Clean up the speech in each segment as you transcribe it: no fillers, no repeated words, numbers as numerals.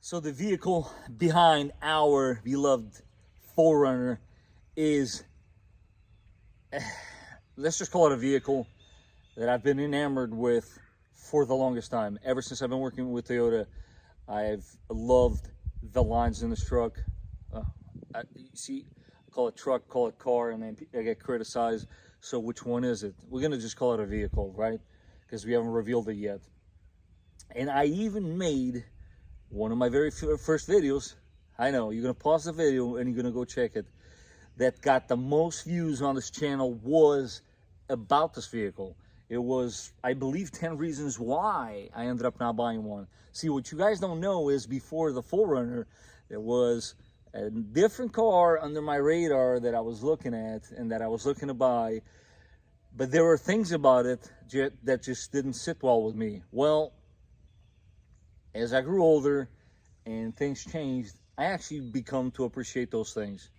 So the vehicle behind our beloved 4Runner is, let's just call it a vehicle that I've been enamored with for the longest time. Ever since I've been working with Toyota, I've loved the lines in this truck. You see, call it truck, call it car, and then I get criticized. So which one is it? We're gonna just call it a vehicle, right? Because we haven't revealed it yet. And I even made one of my very first videos. I know, you're gonna pause the video and you're gonna go check it. That got the most views on this channel was about this vehicle. It was, I believe, 10 reasons why I ended up not buying one. See, what you guys don't know is before the 4Runner, there was a different car under my radar that I was looking at and that I was looking to buy. But there were things about it that just didn't sit well with me. Well, as I grew older and things changed, I actually become to appreciate those things.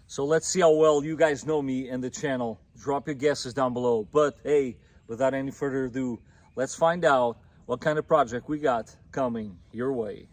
So let's see how well you guys know me and the channel. Drop your guesses down below. But hey, without any further ado, let's find out what kind of project we got coming your way.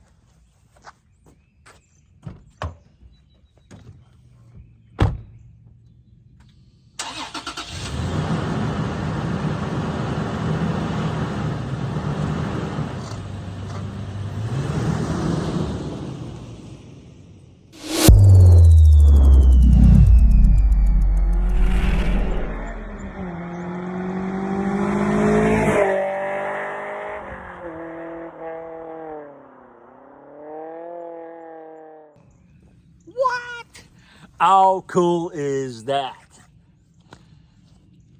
What? How cool is that?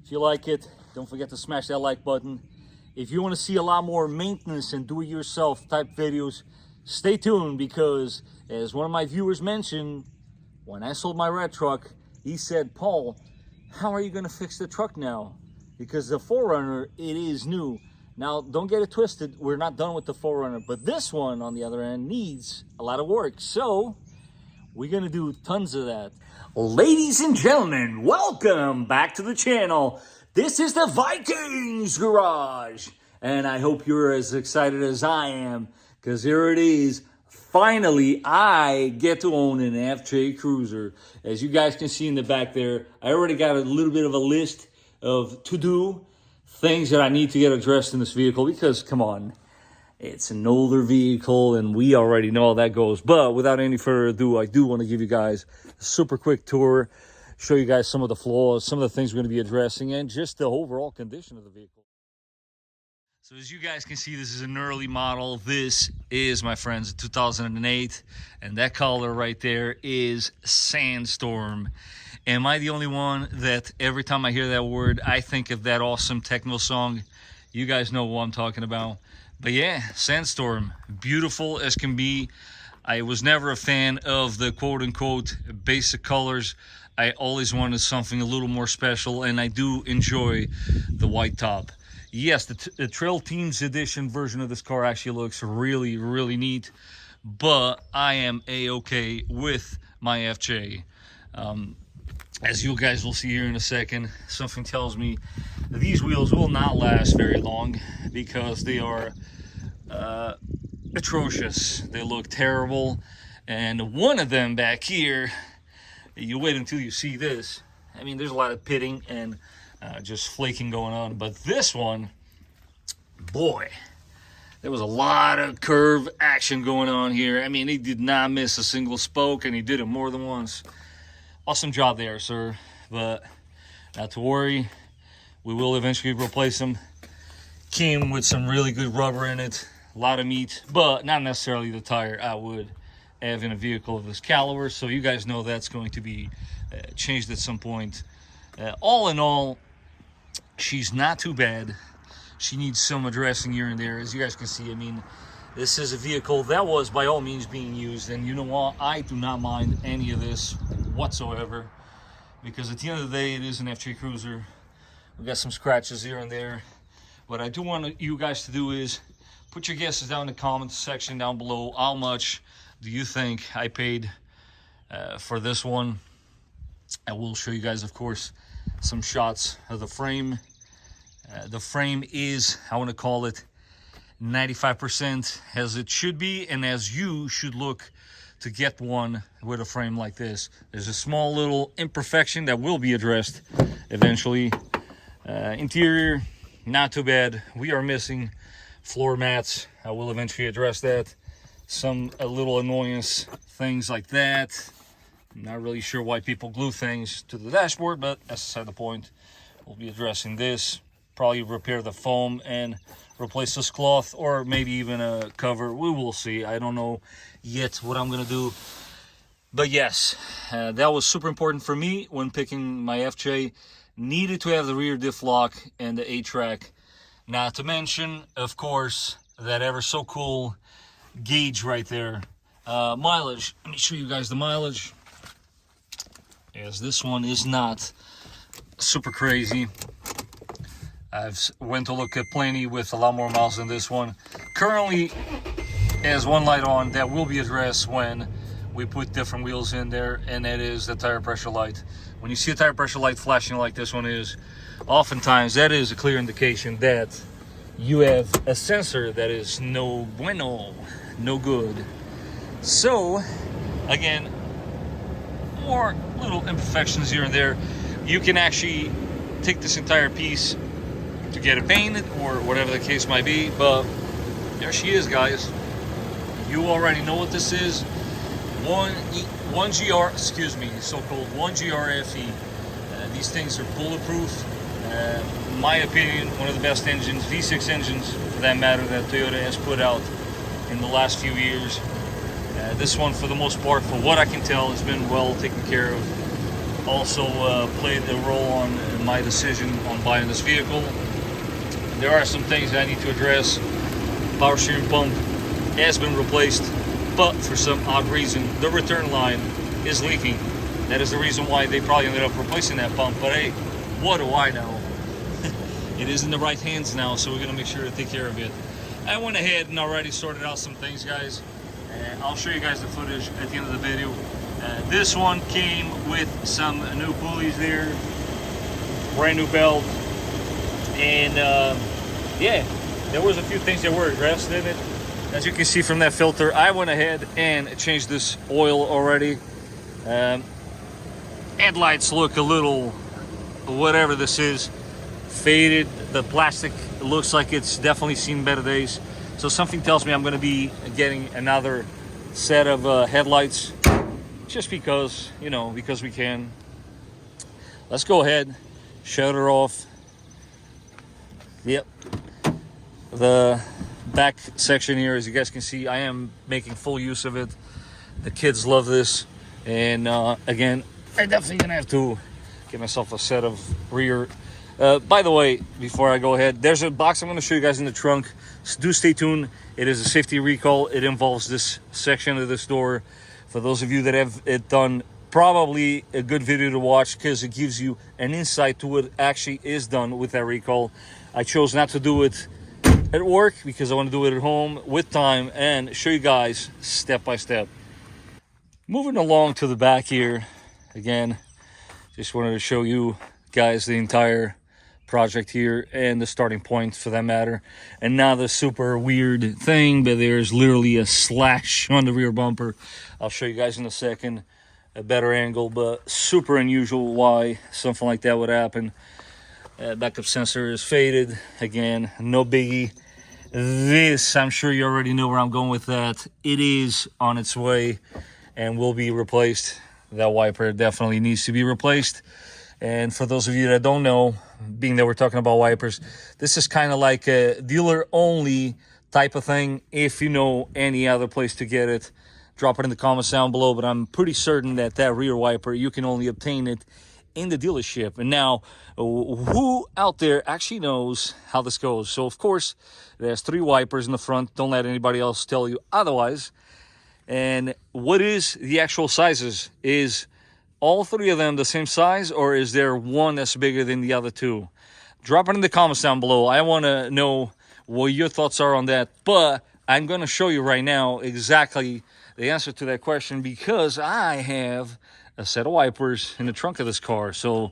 If you like it, don't forget to smash that like button. If you want to see a lot more maintenance and do-it-yourself type videos, stay tuned, because as one of my viewers mentioned, when I sold my red truck, he said, Paul, how are you going to fix the truck now? Because the 4Runner, it is new. Now, don't get it twisted. We're not done with the 4Runner, but this one, on the other end, needs a lot of work. So we're going to do tons of that. Ladies and gentlemen, welcome back to the channel. This is the Vikings Garage. And I hope you're as excited as I am, because here it is. Finally, I get to own an FJ Cruiser. As you guys can see in the back there, I already got a little bit of a list of to-do things that I need to get addressed in this vehicle, because, come on, it's an older vehicle and we already know how that goes. But without any further ado, I do want to give you guys a super quick tour, show you guys some of the flaws, some of the things we're going to be addressing, and just the overall condition of the vehicle. So as you guys can see, this is an early model. This is, my friends, a 2008, and that color right there is Sandstorm. Am I the only one that every time I hear that word, I think of that awesome techno song? You guys know what I'm talking about. But yeah, Sandstorm, beautiful as can be. I was never a fan of the quote-unquote basic colors. I always wanted something a little more special, and I do enjoy the white top. Yes, the Trail Teams Edition version of this car actually looks really, really neat, but I am A-okay with my FJ. As you guys will see here in a second, something tells me these wheels will not last very long, because they are atrocious. They look terrible. And one of them back here, you wait until you see this. I mean, there's a lot of pitting and just flaking going on. But this one, boy, there was a lot of curve action going on here. I mean, he did not miss a single spoke, and he did it more than once. Awesome job there, sir. But not to worry, we will eventually replace him. Came with some really good rubber in it, a lot of meat, but not necessarily the tire I would have in a vehicle of this caliber. So you guys know that's going to be changed at some point. All in all, she's not too bad. She needs some addressing here and there. As you guys can see, I mean, this is a vehicle that was by all means being used, and you know what? I do not mind any of this whatsoever, because at the end of the day, it is an FJ Cruiser. We got some scratches here and there. What I do want you guys to do is put your guesses down in the comments section down below. How much do you think I paid for this one? I will show you guys, of course, some shots of the frame. The frame is, I want to call it, 95% as it should be, and as you should look to get one with a frame like this. There's a small little imperfection that will be addressed eventually. Interior, not too bad. We are missing floor mats. I will eventually address that. Some little annoyance things like that. I'm not really sure why people glue things to the dashboard, but that's beside the point. We'll be addressing this. Probably repair the foam and replace this cloth, or maybe even a cover. We will see. I don't know yet what I'm gonna do. But yes, that was super important for me when picking my FJ. Needed to have the rear diff lock and the 8-track. Not to mention, of course, that ever so cool gauge right there. Mileage. Let me show you guys the mileage. As this one is not super crazy. I've went to look at plenty with a lot more miles than this one. Currently, has one light on that will be addressed when we put different wheels in there, and that is the tire pressure light. When you see a tire pressure light flashing like this one is, oftentimes that is a clear indication that you have a sensor that is no bueno, no good. So, again, more little imperfections here and there. You can actually take this entire piece to get it painted or whatever the case might be, but there she is, guys. You already know what this is. 1GR, excuse me, so-called 1GRFE. These things are bulletproof. In my opinion, one of the best engines, V6 engines for that matter, that Toyota has put out in the last few years. This one, for the most part, for what I can tell, has been well taken care of. Also played a role on my decision on buying this vehicle. There are some things that I need to address. Power steering pump has been replaced, but for some odd reason, the return line is leaking. That is the reason why they probably ended up replacing that pump. But hey, what do I know? It is in the right hands now, so we're gonna make sure to take care of it. I went ahead and already sorted out some things, guys. I'll show you guys the footage at the end of the video. This one came with some new pulleys there, brand new belt, and yeah, there was a few things that were addressed in it. As you can see from that filter, I went ahead and changed this oil already. Headlights look a little, whatever this is, faded. The plastic looks like it's definitely seen better days. So something tells me I'm going to be getting another set of headlights, just because, you know, because we can. Let's go ahead, shut her off. Yep. The back section here, as you guys can see, I am making full use of it. The kids love this, and again, I'm definitely gonna have to get myself a set of rear. By the way, before I go ahead, there's a box I'm going to show you guys in the trunk. So do stay tuned. It is a safety recall. It involves this section of this door. For those of you that have it done, probably a good video to watch, because it gives you an insight to what actually is done with that recall. I chose not to do it at work because I want to do it at home with time and show you guys step by step. Moving along to the back here, again, just wanted to show you guys the entire project here and the starting point for that matter. And now the super weird thing, but there's literally a slash on the rear bumper. I'll show you guys in a second a better angle, but super unusual why something like that would happen. Backup sensor is faded. Again, no biggie. This, I'm sure you already know where I'm going with that. It is on its way and will be replaced. That wiper definitely needs to be replaced. And for those of you that don't know, being that we're talking about wipers, this is kind of like a dealer-only type of thing. If you know any other place to get it, drop it in the comments down below. But I'm pretty certain that that rear wiper, you can only obtain it in the dealership. And now, who out there actually knows how this goes? So, of course, there's 3 wipers in the front. Don't let anybody else tell you otherwise. And what is the actual sizes? Is all 3 of them the same size, or is there one that's bigger than the other 2? Drop it in the comments down below. I want to know what your thoughts are on that. But I'm going to show you right now exactly the answer to that question, because I have a set of wipers in the trunk of this car. So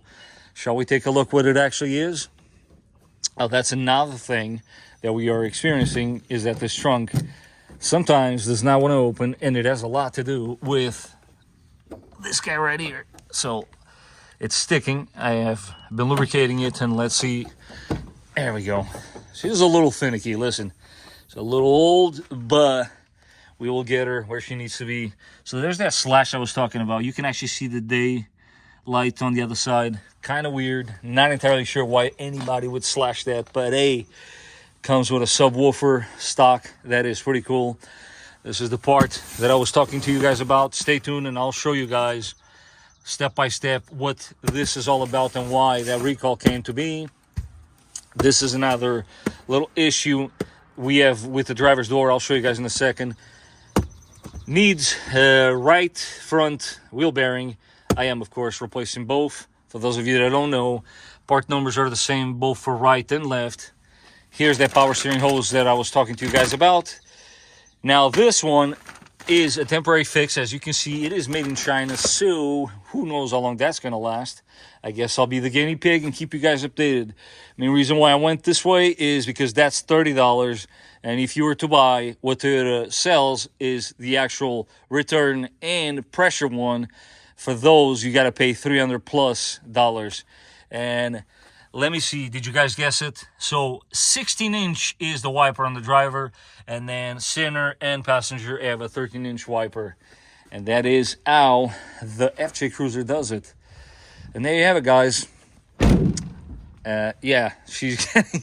shall we take a look what it actually is? Oh, that's another thing that we are experiencing, is that this trunk sometimes does not want to open, and it has a lot to do with this guy right here. So it's sticking. I have been lubricating it, and let's see. There we go. She's a little finicky. Listen, it's a little old, but we will get her where she needs to be. So there's that slash I was talking about. You can actually see the day light on the other side. Kind of weird. Not entirely sure why anybody would slash that, but hey, comes with a subwoofer stock. That is pretty cool. This is the part that I was talking to you guys about. Stay tuned and I'll show you guys step by step what this is all about and why that recall came to be. This is another little issue we have with the driver's door. I'll show you guys in a second. Needs right front wheel bearing. I am, of course, replacing both. For those of you that don't know, part numbers are the same both for right and left. Here's that power steering hose that I was talking to you guys about. Now, this one is a temporary fix. As you can see, it is made in China, so who knows how long that's going to last. I guess I'll be the guinea pig and keep you guys updated. Main reason why I went this way is because that's $30. And if you were to buy what Toyota sells is the actual return and pressure one, for those, you got to pay $300+. And let me see, did you guys guess it? So 16-inch is the wiper on the driver, and then center and passenger have a 13-inch wiper. And that is how the FJ Cruiser does it. And there you have it, guys. Yeah, she's getting...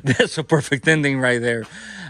That's a perfect ending right there.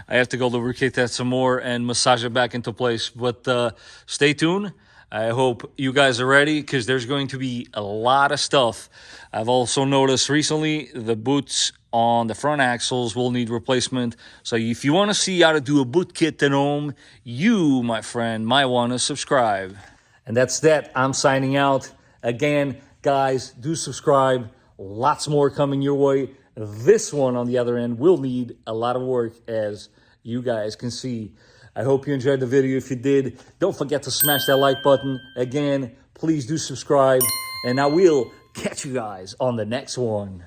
I have to go lubricate that some more and massage it back into place. But stay tuned. I hope you guys are ready, because there's going to be a lot of stuff. I've also noticed recently the boots on the front axles will need replacement. So if you want to see how to do a boot kit at home, you, my friend, might want to subscribe. And that's that. I'm signing out. Again, guys, do subscribe. Lots more coming your way. This one, on the other end, will need a lot of work, as you guys can see. I hope you enjoyed the video. If you did, don't forget to smash that like button. Again, please do subscribe. And I will catch you guys on the next one.